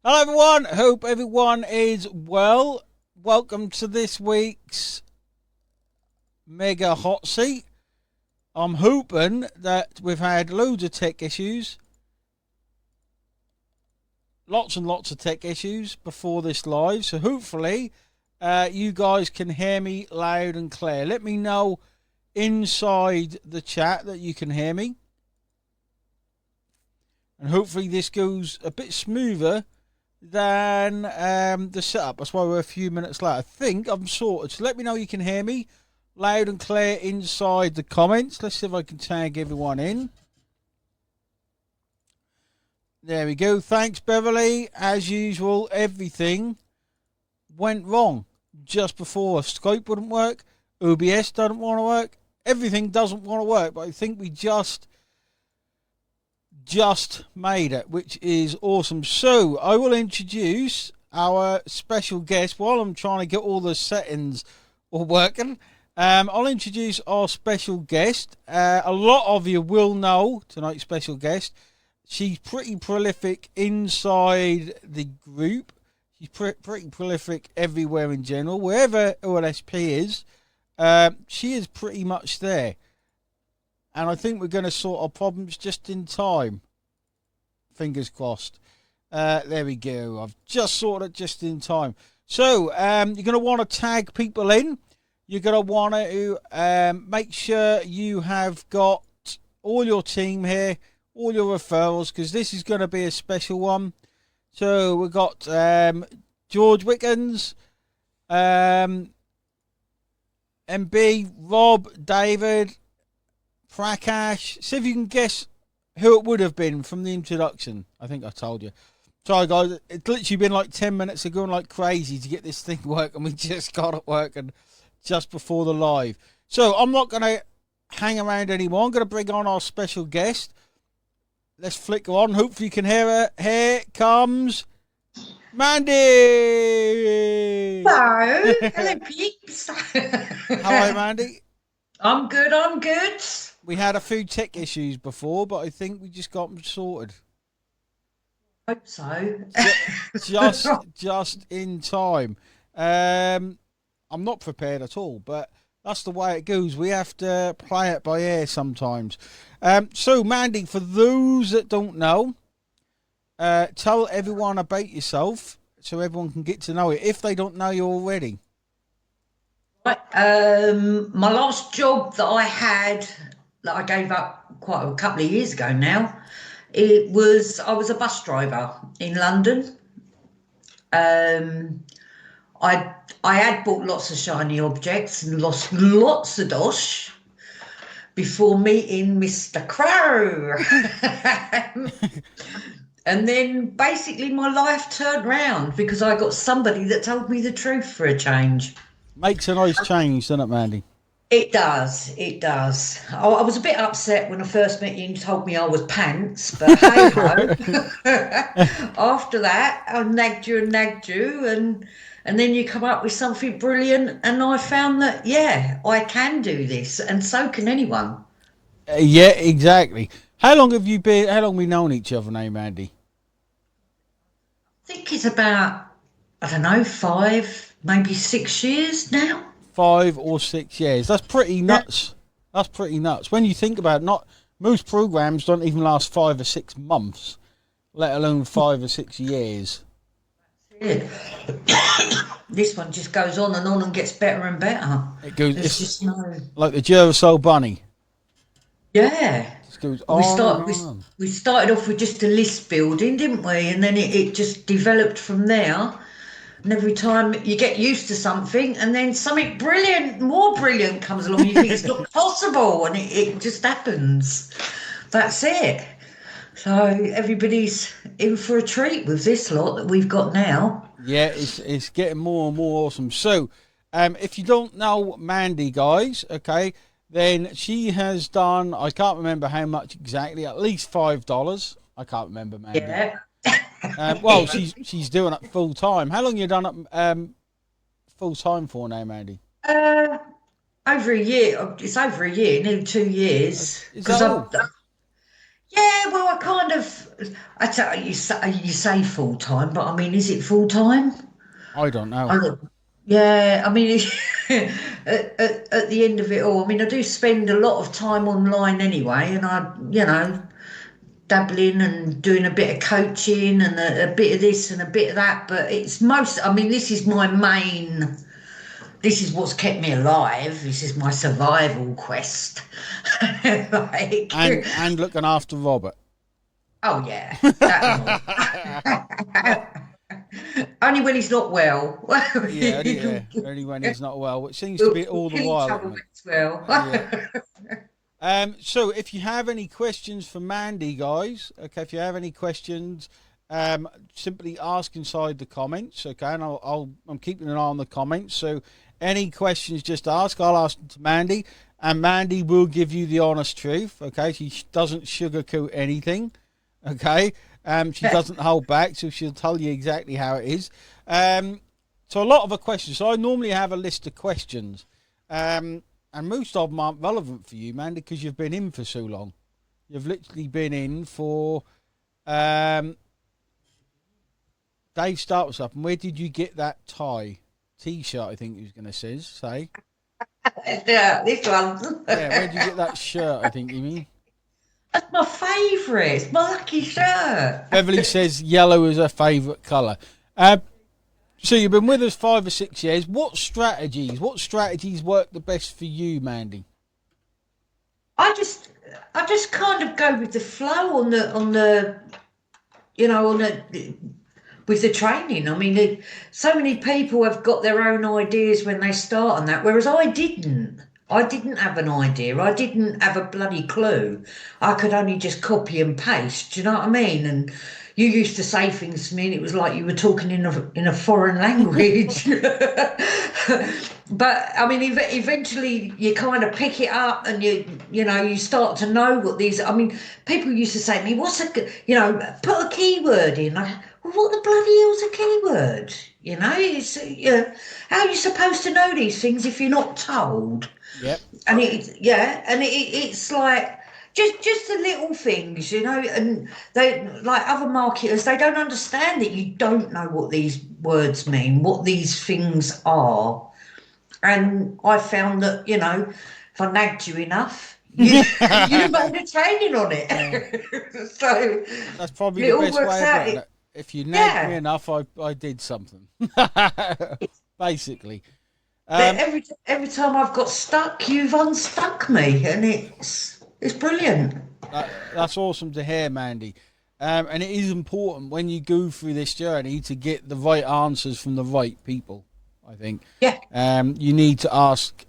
Hello everyone, hope everyone is well. Welcome to this week's Mega Hot Seat. I'm hoping that we've had loads of tech issues, lots and lots of tech issues before this live, so hopefully you guys can hear me loud and clear. Let me know inside the chat that you can hear me, and hopefully this goes a bit smoother than the setup. That's why we're a few minutes late. I think I'm sorted. So let me know you can hear me loud and clear inside the comments. Let's see if I can tag everyone in. There we go. Thanks, Beverly. As usual, everything went wrong just before. Skype wouldn't work. OBS doesn't want to work. Everything doesn't want to work. But I think we just made it, which is awesome. So I will introduce our special guest while I'm trying to get all the settings all working. I'll introduce our special guest. A lot of you will know tonight's special guest. She's pretty prolific inside the group. She's pretty prolific everywhere in general. Wherever OLSP is, she is pretty much there. And I think we're going to sort our problems just in time. Fingers crossed. There we go. I've just sorted it just in time. So you're going to want to tag people in. You're going to want to make sure you have got all your team here, all your referrals, because this is going to be a special one. So we've got George Wickens, MB, Rob, David, Prakash. See if you can guess who it would have been from the introduction. I think I told you. Sorry guys, it's literally been like 10 minutes of going like crazy to get this thing working. We just got it working just before the live. So I'm not going to hang around anymore. I'm going to bring on our special guest. Let's flick her on. Hopefully you can hear her. Here comes Mandy. Hello. Hello, peeps. How are you, Mandy? I'm good. We had a few tech issues before, but I think we just got them sorted. Hope so. Just in time. I'm not prepared at all, but that's the way it goes. We have to play it by ear sometimes. So, Mandy, for those that don't know, tell everyone about yourself so everyone can get to know it if they don't know you already. Right. My last job that I had, that I gave up quite a couple of years ago now, I was a bus driver in London. I had bought lots of shiny objects and lost lots of dosh before meeting Mr. Crow. And then basically my life turned round because I got somebody that told me the truth for a change. Makes a nice change, doesn't it, Mandy? It does. I was a bit upset when I first met you and you told me I was pants, but hey ho. After that, I nagged you, and then you come up with something brilliant, and I found that yeah, I can do this, and so can anyone. Yeah, exactly. How long have we known each other now, Mandy? I think it's about, I don't know, 5, maybe 6 years now. 5 or 6 years. That's pretty nuts. That's pretty nuts. When you think about it, not most programs don't even last 5 or 6 months, let alone 5 or 6 years. Yeah. This one just goes on and gets better and better. It goes. There's It's just no. like the Duracell bunny. Yeah. It just goes We on start and we, on. we started off with just a list building, didn't we? And then it just developed from there. And every time you get used to something, and then something brilliant, more brilliant comes along, you think it's not possible, and it just happens. That's it. So everybody's in for a treat with this lot that we've got now. Yeah, it's getting more and more awesome. So, if you don't know Mandy, guys, okay, then she has done. I can't remember how much exactly. At least $5. I can't remember, Mandy. Yeah. Well, she's doing it full time. How long you done it full time for now, Mandy? Uh, Over a year. It's over a year, nearly 2 years. Is that Because all? yeah, well, I tell you say full time, but I mean, is it full time? I don't know. I don't- Yeah, I mean, at the end of it all, I mean, I do spend a lot of time online anyway, and dabbling and doing a bit of coaching and a bit of this and a bit of that, but it's most, I mean, this is my main, this is what's kept me alive. This is my survival quest. Like, And looking after Robert. oh yeah, that and all. Only when he's not well. Only when he's not well, which seems to We'll be all the kill each while at the other when minute. he's well. Yeah. So if you have any questions for Mandy, guys, okay, if you have any questions, simply ask inside the comments, okay, and I'm keeping an eye on the comments. So any questions, just ask. I'll ask them to Mandy, and Mandy will give you the honest truth, okay. She doesn't sugarcoat anything, okay. She doesn't hold back, so she'll tell you exactly how it is. So a lot of the questions. So I normally have a list of questions. And most of them aren't relevant for you, man, because you've been in for so long. You've literally been in for. Dave, start with something. Where did you get that T-shirt? I think he was going to say. Yeah, this one. Yeah, where did you get that shirt? I think you mean. That's my favourite. It's my lucky shirt. Beverly says yellow is her favourite colour. So you've been with us 5 or 6 years. What strategies work the best for you, Mandy? I just, I just kind of go with the flow on the, you know, on the with the training. I mean, so many people have got their own ideas when they start on that, whereas I didn't. I didn't have an idea. I didn't have a bloody clue. I could only just copy and paste. Do you know what I mean? And you used to say things to me, and it was like you were talking in a foreign language. But I mean, eventually you kind of pick it up, and you start to know what these. I mean, people used to say to me, "What's put a keyword in." Well, what the bloody hell's a keyword? How are you supposed to know these things if you're not told? Yep. And it's like just the little things, and they, like other marketers, they don't understand that you don't know what these words mean, what these things are. And I found that, if I nagged you enough, you made a training on it. Yeah. So that's probably it the all best works way of out. putting it. If you nagged me enough, I did something. Basically. Every time I've got stuck, you've unstuck me, and it's brilliant. That's awesome to hear, Mandy. And it is important when you go through this journey to get the right answers from the right people. I think. Yeah. You need to ask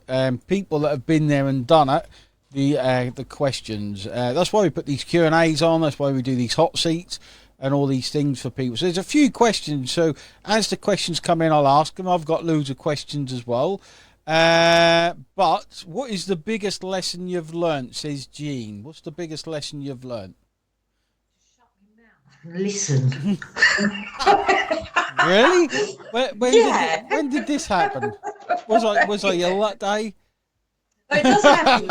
people that have been there and done it the questions. That's why we put these Q&As on. That's why we do these hot seats and all these things for people. So there's a few questions. So as the questions come in, I'll ask them. I've got loads of questions as well. But what is the biggest lesson you've learnt, says Jean? What's the biggest lesson you've learnt? Listen. Really? Yeah. When did this happen? Was I ill that day? It does happen.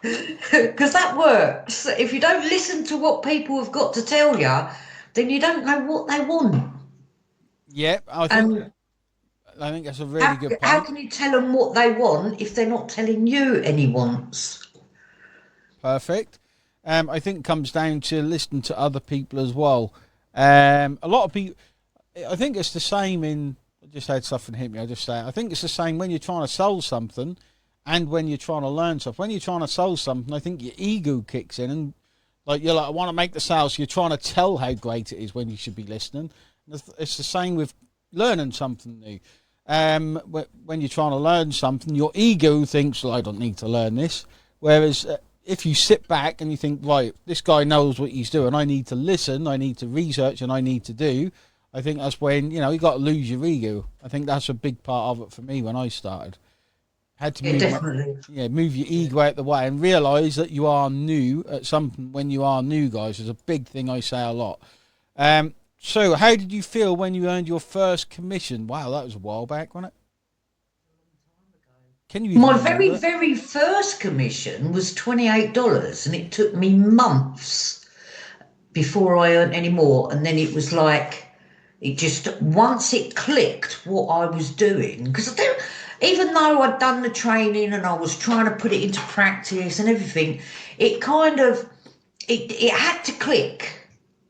Because that works. If you don't listen to what people have got to tell you, then you don't know what they want. Yep, I think that's a really good point. How can you tell them what they want if they're not telling you any wants? Perfect. I think it comes down to listening to other people as well. A lot of people, I think it's the same in. I just had something hit me. I think it's the same when you're trying to sell something, and when you're trying to learn stuff. When you're trying to sell something, I think your ego kicks in, and you're like, I want to make the sale. So you're trying to tell how great it is when you should be listening. It's the same with learning something new. When you're trying to learn something, your ego thinks, well, I don't need to learn this. Whereas if you sit back and you think, right, this guy knows what he's doing, I need to listen, I need to research, and I need to do, I think that's when, you got to lose your ego. I think that's a big part of it for me when I started. Had to move your ego out the way and realise that you are new at something when you are new, guys. Is a big thing I say a lot. So how did you feel when you earned your first commission? Wow, that was a while back, wasn't it? Can you? My very first commission was $28, and it took me months. before I earned any more. And then it was like, it just, once it clicked what I was doing, because even though I'd done the training and I was trying to put it into practice and everything, it kind of, it had to click.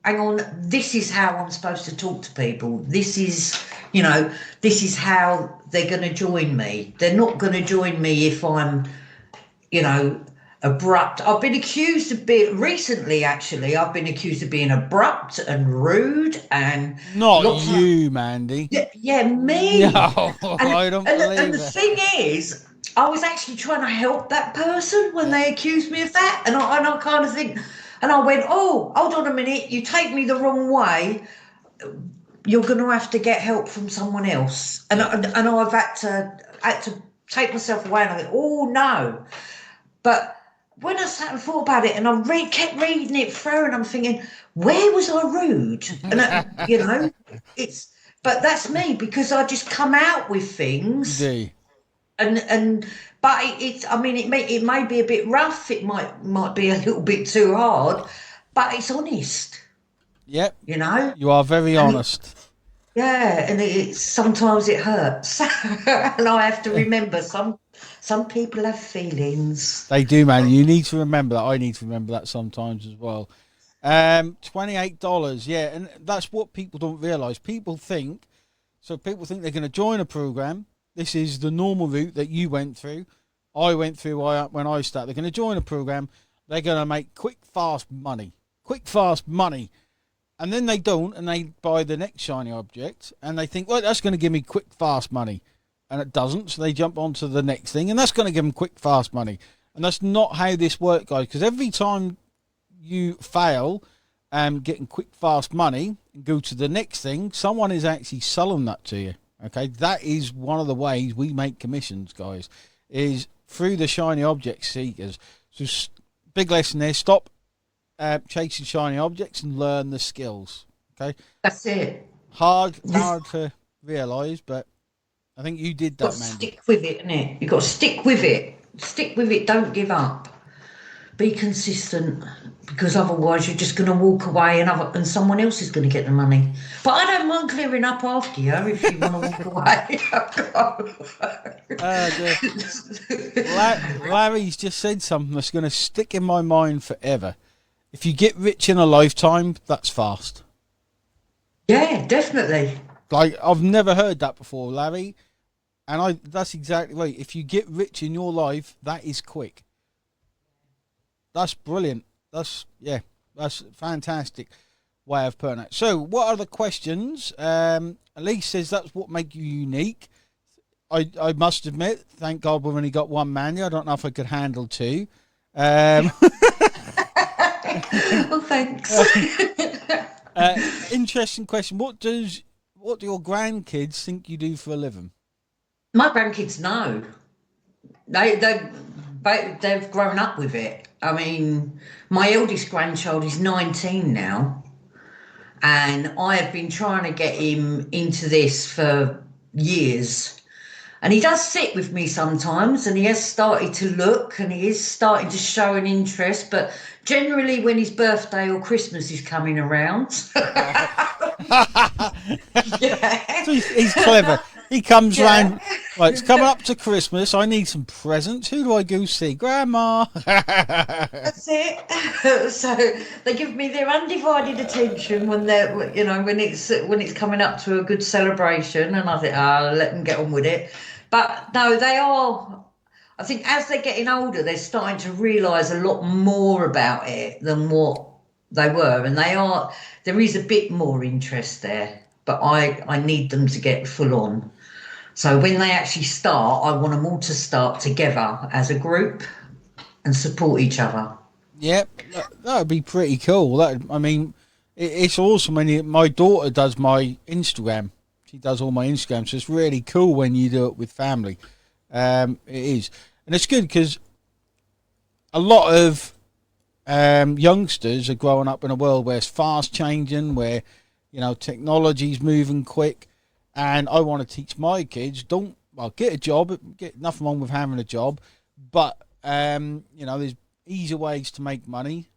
Hang on, this is how I'm supposed to talk to people. This is, this is how they're going to join me. They're not going to join me if I'm, you know, abrupt. I've been accused of being recently, actually, I've been accused of being abrupt and rude and Not lots of, you, Mandy. yeah, me. No, And, I don't and believe the it. thing is, I was actually trying to help that person when Yeah. they accused me of that. And I kind of think, and I went, oh, hold on a minute, you take me the wrong way, you're going to have to get help from someone else. And, Yeah. and I've had to take myself away and I went, oh no. But when I sat and thought about it and kept reading it through and I'm thinking, where was I rude? And, but that's me because I just come out with You things do. but it may be a bit rough. It might be a little bit too hard, but it's honest, Yep. you know? You are very And honest. yeah, and sometimes it hurts. And I have to remember some people have feelings. They do, man. You need to remember that. I need to remember that sometimes as well. $28. Yeah, and that's what people don't realise. People think they're going to join a program. This is the normal route that you went through. I went through when I started. They're going to join a program. They're going to make quick, fast money. Quick, fast money. And then they don't, and they buy the next shiny object, and they think, well, that's going to give me quick, fast money. And it doesn't, so they jump onto the next thing, and that's going to give them quick, fast money. And that's not how this works, guys, because every time you fail getting quick, fast money and go to the next thing, someone is actually selling that to you. Okay, that is one of the ways we make commissions, guys, is through the shiny object seekers. So big lesson there, stop chasing shiny objects and learn the skills. Okay, That's it. hard You've to realise, but I think you did got that, to Mandy. stick with it, innit? You've got to stick with it. Stick with it. Don't give up. Be consistent, because otherwise you're just going to walk away and someone else is going to get the money. But I don't mind clearing up after you if you want to walk away. Larry's just said something that's going to stick in my mind forever. If you get rich in a lifetime, that's fast. Yeah, definitely. Like, I've never heard that before, Larry. And that's exactly right. If you get rich in your life, that is quick. That's brilliant. That's fantastic way of putting it. So, what are the questions? Elise says that's what makes you unique. I must admit, thank God we've only got one manual. I don't know if I could handle two. Well, thanks. Interesting question. What do your grandkids think you do for a living? My grandkids know. They've grown up with it. I mean, my eldest grandchild is 19 now, and I have been trying to get him into this for years. And he does sit with me sometimes, and he has started to look, and he is starting to show an interest, but generally when his birthday or Christmas is coming around. Yeah. So he's clever. He comes Yeah. round. Right, it's coming up to Christmas. I need some presents. Who do I go see? Grandma. That's it. So they give me their undivided attention when when it's coming up to a good celebration, and I think, let them get on with it. But no, they are. I think as they're getting older, they're starting to realise a lot more about it than what they were, and they are. There is a bit more interest there, but I need them to get full on. So when they actually start, I want them all to start together as a group and support each other. Yep, that would be pretty cool. It's awesome when my daughter does my Instagram. She does all my Instagram, so it's really cool when you do it with family. It is, and it's good because a lot of youngsters are growing up in a world where it's fast changing, where technology's moving quick, and I want to teach my kids get a job. Get nothing wrong with having a job, but there's easier ways to make money.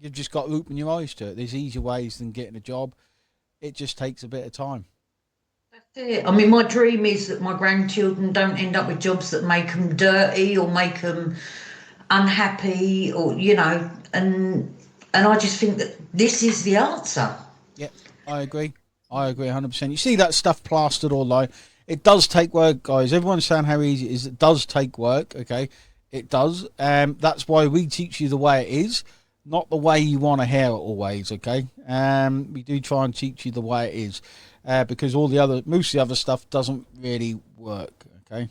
You've just got to open your eyes to it. There's easier ways than getting a job. It just takes a bit of time. Yeah, I mean, my dream is that my grandchildren don't end up with jobs that make them dirty or make them unhappy, or and I just think that this is the answer. Yep, I agree. I agree 100%. You see that stuff plastered all over. It does take work, guys. Everyone's saying how easy it is. It does take work, okay? It does. That's why we teach you the way it is, not the way you want to hear it always, okay? We do try and teach you the way it is, because most of the other stuff doesn't really work, okay?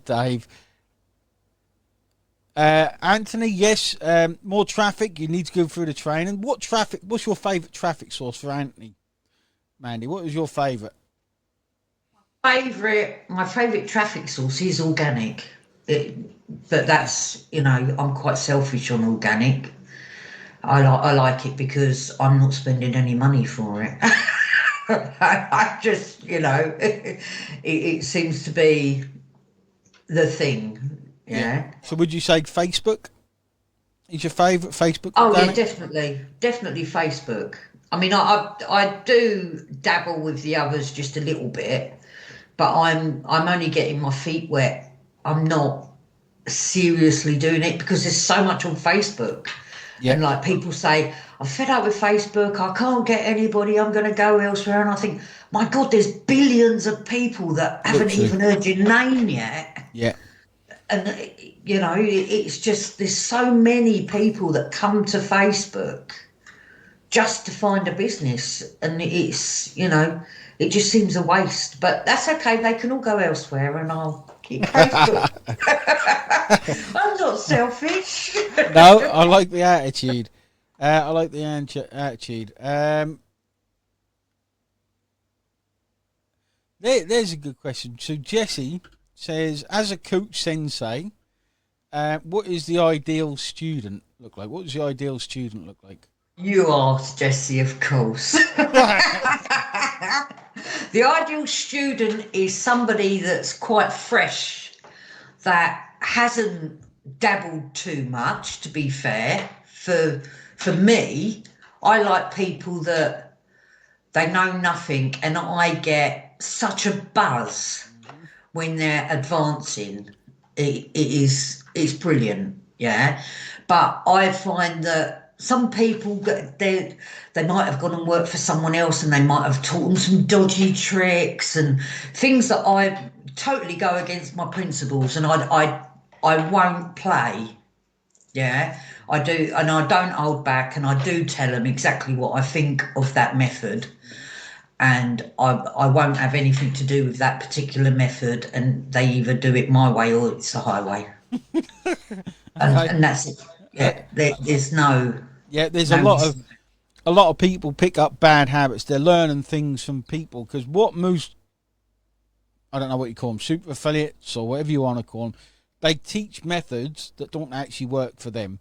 Dave. Anthony, yes, more traffic. You need to go through the training. What's your favourite traffic source for Anthony? Mandy, what is your favourite? My favourite traffic source is organic. But that's, I'm quite selfish on organic. I like it because I'm not spending any money for it. I just, it seems to be the thing. Yeah. So would you say Facebook is your favourite Facebook? Oh organic? yeah, definitely Facebook. I mean, I do dabble with the others just a little bit, but I'm only getting my feet wet. I'm not seriously doing it because there's so much on Facebook. Yeah. And like people say, I'm fed up with Facebook, I can't get anybody, I'm going to go elsewhere. And I think, my God, there's billions of people that haven't Literally. even heard your name yet. Yeah. And, it's just, there's so many people that come to Facebook just to find a business. And it's, it just seems a waste. But that's okay, they can all go elsewhere and I'll keep Facebook. I'm not selfish. No, I like the attitude. I like the attitude. There's a good question. So Jesse says, as a coach sensei, what is the ideal student look like? What does the ideal student look like? You asked Jesse, of course. The ideal student is somebody that's quite fresh, that hasn't dabbled too much, to be fair. For me, I like people that they know nothing, and I get such a buzz when they're advancing. It's brilliant, yeah. But I find that some people, they might have gone and worked for someone else and they might have taught them some dodgy tricks and things that I totally go against my principles, and I won't play. Yeah, I do, and I don't hold back, and I do tell them exactly what I think of that method, and I won't have anything to do with that particular method, and they either do it my way or it's the highway. And that's it. Yeah, there's no. Yeah, there's no a lot of people pick up bad habits. They're learning things from people because I don't know what you call them, super affiliates or whatever you want to call them, they teach methods that don't actually work for them.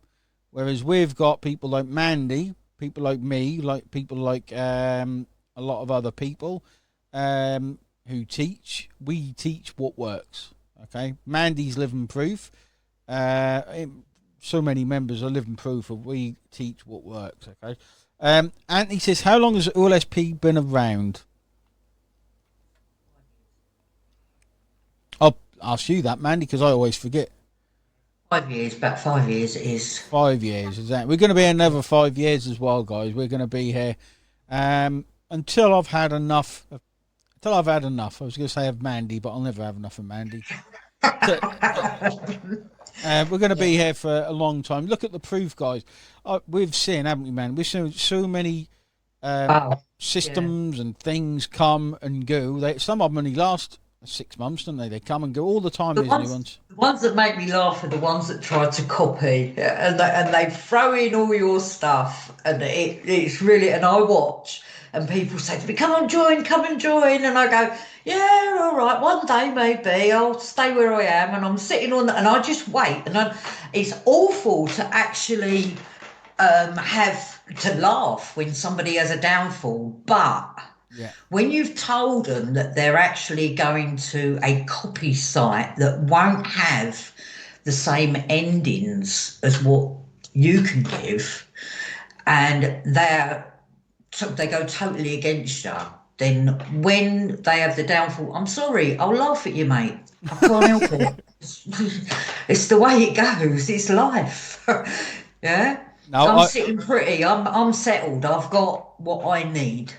Whereas we've got people like Mandy, people like me, like people like a lot of other people who teach. We teach what works. Okay, Mandy's living proof. So many members are living proof of we teach what works. Okay. Anthony says, how long has OLSP been around? I'll ask you that, Mandy, because I always forget. 5 years, about 5 years it is. 5 years, exactly. We're going to be another 5 years as well, guys. We're going to be here until I've had enough. Until I've had enough. I was going to say of Mandy, but I'll never have enough of Mandy. We're going to be here for a long time. Look at the proof, guys. We've seen, haven't we, man? We've seen so many systems and things come and go. Some of them only last 6 months, don't they? They come and go all the time. These new ones. The ones that make me laugh are the ones that try to copy, and they throw in all your stuff, and it's really. And I watch, and people say to me, come and join," and I go, yeah, all right, one day maybe I'll stay where I am, and I'm sitting on, and I just wait, and it's awful to actually have to laugh when somebody has a downfall, but. Yeah. When you've told them that they're actually going to a copy site that won't have the same endings as what you can give, and they go totally against you, then when they have the downfall, I'm sorry, I'll laugh at you, mate. I can't help it. It's the way it goes. It's life. Yeah. No, I'm sitting pretty. I'm settled. I've got what I need.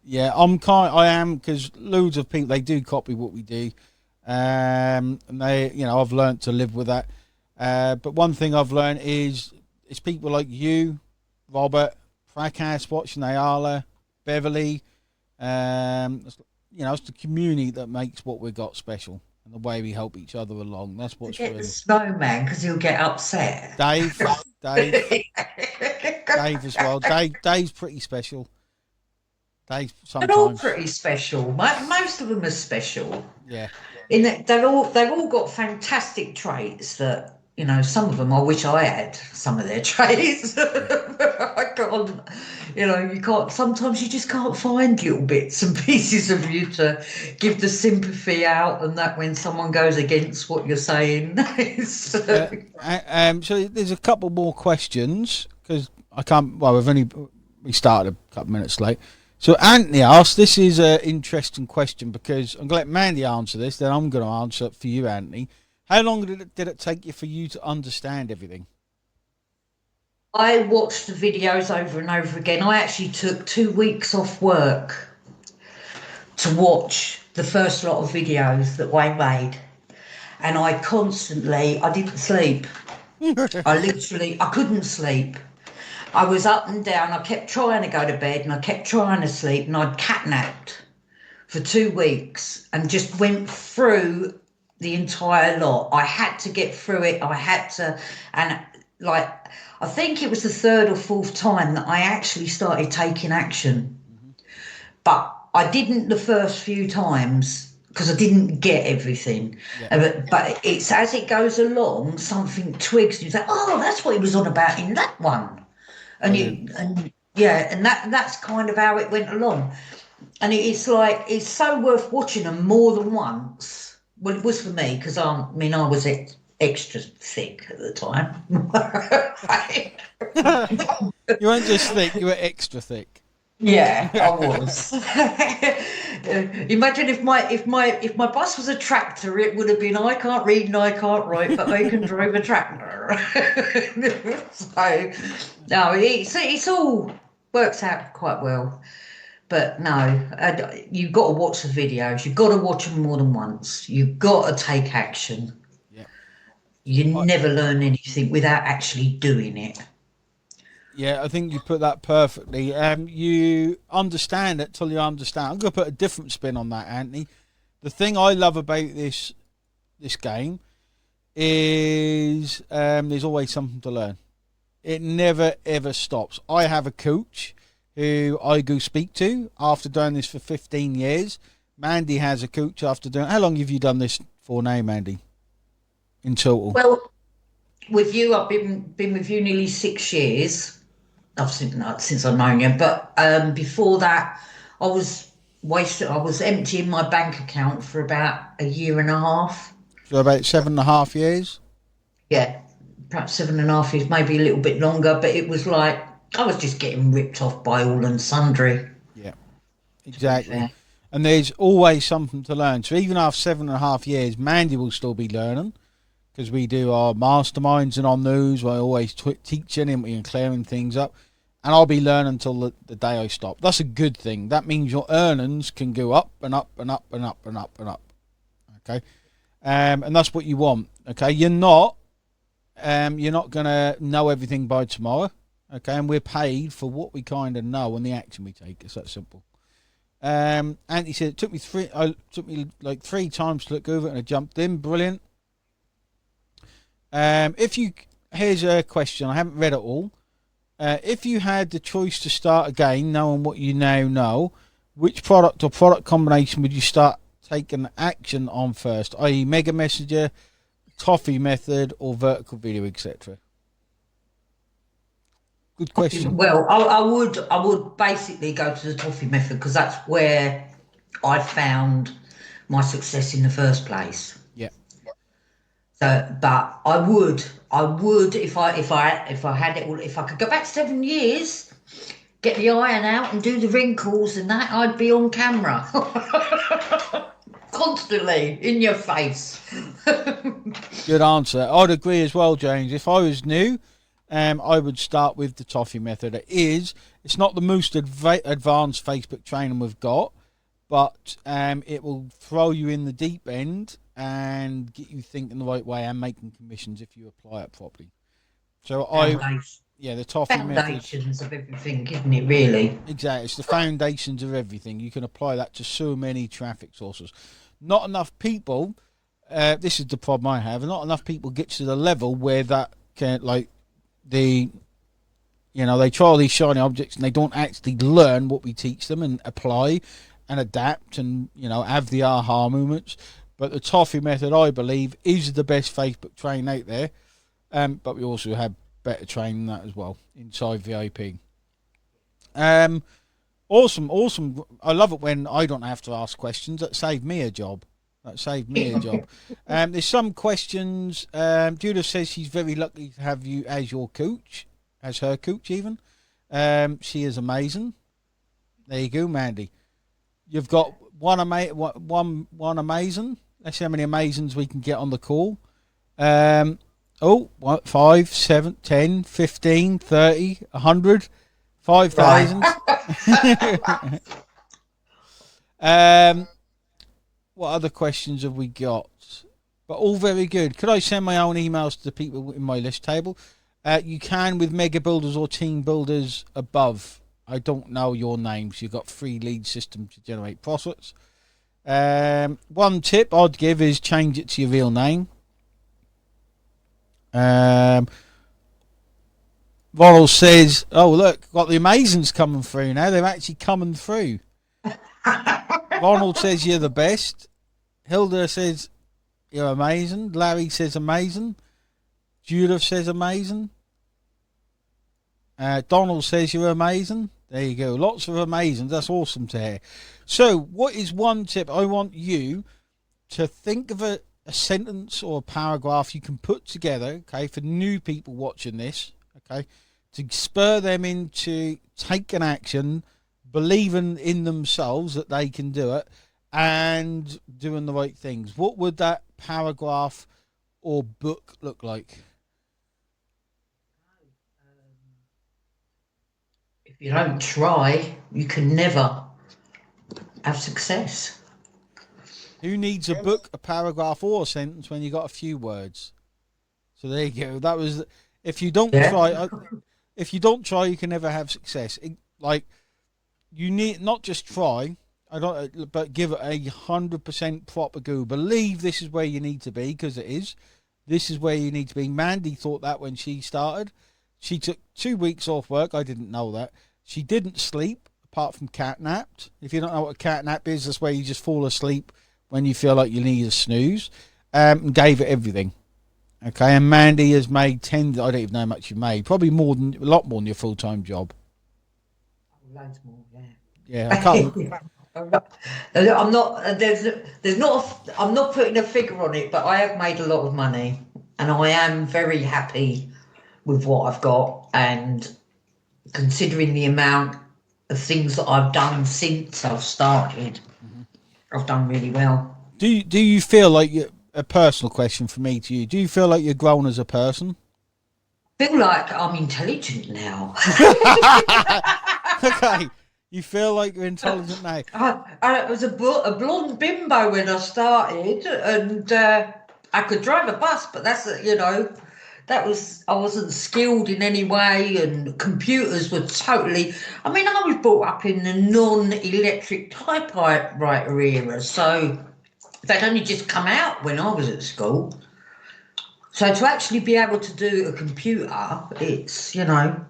yeah, I am, because loads of people, they do copy what we do, and they, I've learnt to live with that. But one thing I've learned is it's people like you, Robert, Fracas, watching Ayala, Beverly. It's the community that makes what we got special, and the way we help each other along. That's what's Forget the really. snowman because he'll get upset. Dave, Dave, Dave as well. Dave's pretty special. Dave They're all sometimes. pretty special. Most of them are special. Yeah. In that they've all got fantastic traits that, some of them I wish I had some of their traits. I can't, you can't, sometimes you just can't find little bits and pieces of you to give the sympathy out, and that when someone goes against what you're saying. So there's a couple more questions, because I can't. Well, we started a couple minutes late. So Anthony asked, this is an interesting question, because I'm going to let Mandy answer this, then I'm going to answer it for you, Anthony. How long did it take you for you to understand everything? I watched the videos over and over again. I actually took 2 weeks off work to watch the first lot of videos that Wayne made. And I didn't sleep. I couldn't sleep. I was up and down. I kept trying to go to bed and I kept trying to sleep, and I'd catnapped for 2 weeks and just went through the entire lot. I had to get through it. And I think it was the third or fourth time that I actually started taking action. Mm-hmm. But I didn't the first few times because I didn't get everything. Yeah. But it's as it goes along, something twigs and you say, oh, that's what he was on about in that one. And that's kind of how it went along. And it's so worth watching them more than once. Well, it was for me, because I was extra thick at the time. You weren't just thick, you were extra thick. Yeah, I was. Imagine if my boss was a tractor, it would have been, I can't read and I can't write, but I can drive a tractor. So no, it's all works out quite well. But no, you've got to watch the videos. You've got to watch them more than once. You've got to take action. Yeah. You never learn anything without actually doing it. Yeah, I think you put that perfectly. You understand it till you understand. I'm going to put a different spin on that, Anthony. The thing I love about this game is there's always something to learn. It never, ever stops. I have a coach who I go speak to after doing this for 15 years. Mandy has a coach after doing... How long have you done this for now, Mandy, in total? Well, with you, I've been with you nearly 6 years. Since I've known you, but before that, I was emptying my bank account for about a year and a half. So about 7.5 years. Yeah, perhaps 7.5 years, maybe a little bit longer. But it was like I was just getting ripped off by all and sundry. Yeah, exactly. And there's always something to learn. So even after 7.5 years, Mandy will still be learning, because we do our masterminds and on those. We're always teaching and clearing things up. And I'll be learning until the day I stop. That's a good thing. That means your earnings can go up and up and up and up and up and up. Okay, and that's what you want. Okay, you're not going to know everything by tomorrow. Okay, and we're paid for what we kind of know and the action we take. It's that simple. Andy said it took me like 3 times to look over it, and I jumped in. Brilliant. Here's a question. I haven't read it all. If you had the choice to start again, knowing what you now know, which product or product combination would you start taking action on first, i.e. Mega Messenger, Toffee Method, or Vertical Video, etc.? Good question. Well, I would basically go to the Toffee Method, because that's where I found my success in the first place. Yeah. But I would if I had it all, if I could go back 7 years, get the iron out and do the wrinkles and that, I'd be on camera constantly in your face. Good answer. I'd agree as well, James. If I was new, I would start with the toffee method. It's not the most advanced Facebook training we've got, but it will throw you in the deep end and get you thinking the right way and making commissions if you apply it properly. So the toffee method. Foundations of everything, isn't it? Really. Exactly, it's the foundations of everything. You can apply that to so many traffic sources. Not enough people. This is the problem I have. Not enough people get to the level where that can, like, they try all these shiny objects and they don't actually learn what we teach them and apply and adapt and have the aha moments. But the toffee method, I believe, is the best Facebook training out there. But we also have better training than that as well inside VIP. Awesome. I love it when I don't have to ask questions. That saved me a job. There's some questions. Judith says she's very lucky to have you as your coach, as her coach even. She is amazing. There you go, Mandy. You've got one amazing. Let's see how many amazings we can get on the call. 5, 7, 10, 15, 30, 100, 5,000. What other questions have we got? But all very good. Could I send my own emails to the people in my list table? You can with Mega Builders or Team Builders above. I don't know your names. You've got free lead system to generate profits. One tip I'd give is change it to your real name. Ronald says, "Oh look, got the amazings coming through now. They're actually coming through." Ronald says you're the best. Hilda says you're amazing. Larry says amazing. Judith says amazing. Donald says you're amazing. There you go. Lots of amazing. That's awesome to hear. So, what is one tip? I want you to think of a sentence or a paragraph you can put together, okay, for new people watching this, okay, to spur them into taking action, believing in themselves that they can do it, and doing the right things. What would that paragraph or book look like? If you don't try, you can never have success. Who needs a book, a paragraph, or a sentence when you got a few words? So there you go. That was if you don't try. If you don't try, you can never have success. You need not just try. But give it 100% proper go. Believe this is where you need to be, because it is. This is where you need to be. Mandy thought that when she started. She took 2 weeks off work. I didn't know that. She didn't sleep apart from catnapped. If you don't know what a catnap is, that's where you just fall asleep when you feel like you need a snooze. And gave it everything. Okay, and Mandy has made 10. I don't even know how much you made. Probably a lot more than your full-time job. Loads more, yeah. Yeah, I can't. I'm not. There's not. I'm not putting a figure on it, but I have made a lot of money, and I am very happy with what I've got. And considering the amount of things that I've done since I've started, I've done really well. Do you feel like a personal question for me to you? Do you feel like you're grown as a person? I feel like I'm intelligent now. Okay. You feel like you're intelligent now. I was a blonde bimbo when I started, and I could drive a bus, but I wasn't skilled in any way, and computers were totally. I mean, I was brought up in the non-electric typewriter era, so they'd only just come out when I was at school. So to actually be able to do a computer, it's, and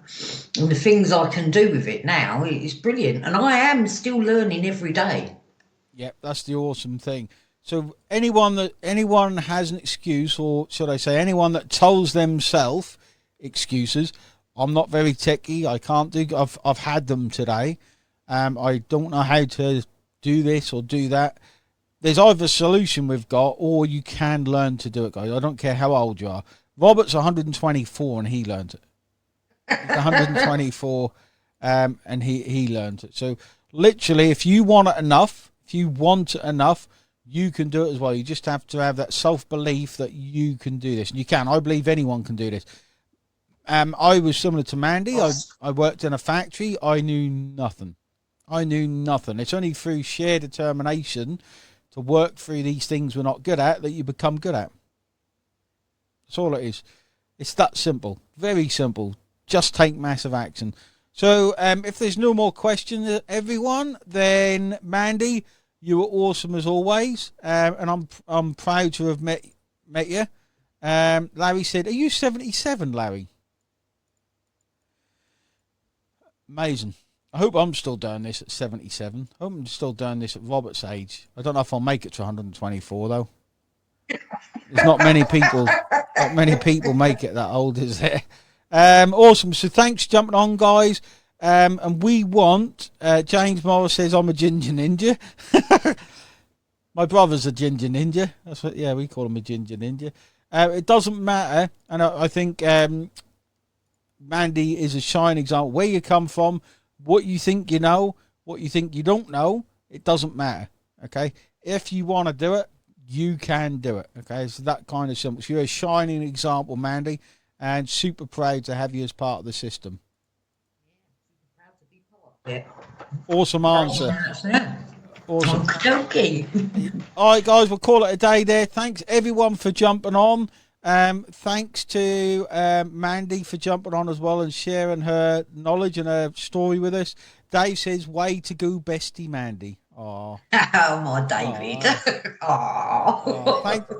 the things I can do with it now, it's brilliant. And I am still learning every day. Yep, that's the awesome thing. So anyone has an excuse, or should I say anyone that tells themselves excuses, I'm not very techie, I can't do, I've had them today. I don't know how to do this or do that. there's either a solution we've got, or you can learn to do it, guys. I don't care how old you are. Robert's 124 and he learned it. He's 124, and he learned it. So literally, if you want it enough, you can do it as well. You just have to have that self-belief that you can do this. And you can. I believe anyone can do this. I was similar to Mandy. I worked in a factory. I knew nothing. It's only through sheer determination to work through these things we're not good at that you become good at. That's all it is. It's that simple. Very simple. Just take massive action. So if there's no more questions, everyone, then Mandy, you were awesome as always, and I'm proud to have met you. Larry said, "Are you 77, Larry?" Amazing. I hope I'm still doing this at 77. I hope I'm still doing this at Robert's age. I don't know if I'll make it to 124 though. There's not many people. Not many people make it that old, is there? Awesome. So thanks for jumping on, guys. And we want, James Morris says, I'm a ginger ninja. My brother's a ginger ninja. That's what, yeah, we call him a ginger ninja. It doesn't matter. And I think Mandy is a shining example. Where you come from, what you think you know, what you think you don't know, it doesn't matter. Okay? If you want to do it, you can do it. Okay? It's that kind of simple. So you're a shining example, Mandy, and super proud to have you as part of the system. Yeah. Awesome answer. Awesome. Okay. All right, guys, we'll call it a day there. Thanks, everyone, for jumping on. Thanks to Mandy for jumping on as well and sharing her knowledge and her story with us. Dave says, way to go, bestie Mandy. Oh, my David.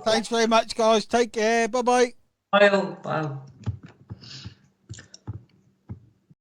Thanks very much, guys. Take care. Bye-bye. Bye.